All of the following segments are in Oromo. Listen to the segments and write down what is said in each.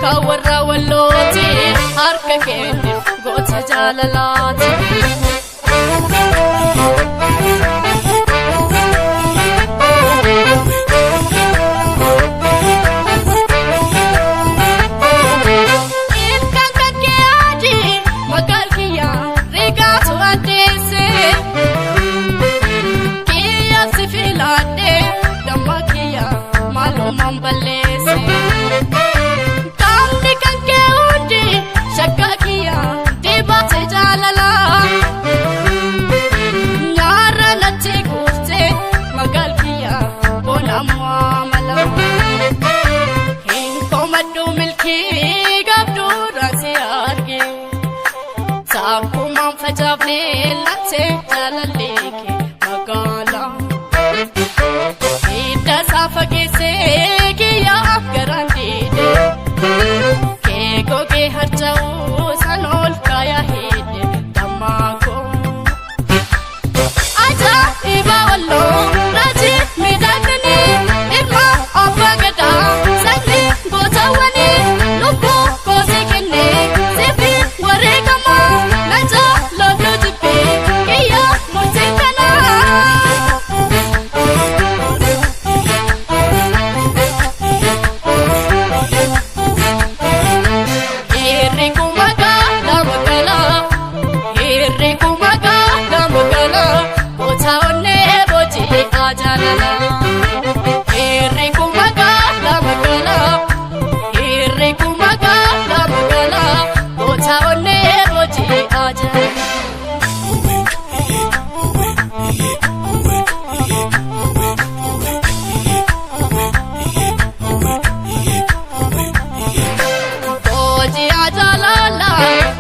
kawarra wallooti harka keenya goota jaalalaati. Sakuman fajafne latte jalaleke magala ida safage se kiya garandide ke goge harjau sanol kaya hede tamako aja iba wallo raji midakne imma abagada sani gotawani luko kosekene sebi warekama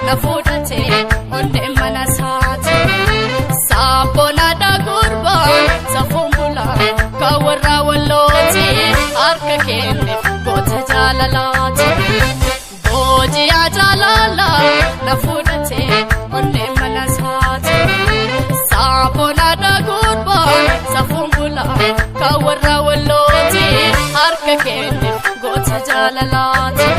nafudate onde manasate sabona da gurban safumbula kawarra walloti harka kenne goota jaalalati boji ajalala nafudate onde manasate sabona da gurban safumbula kawarra walloti harka kenne goota jaalalati.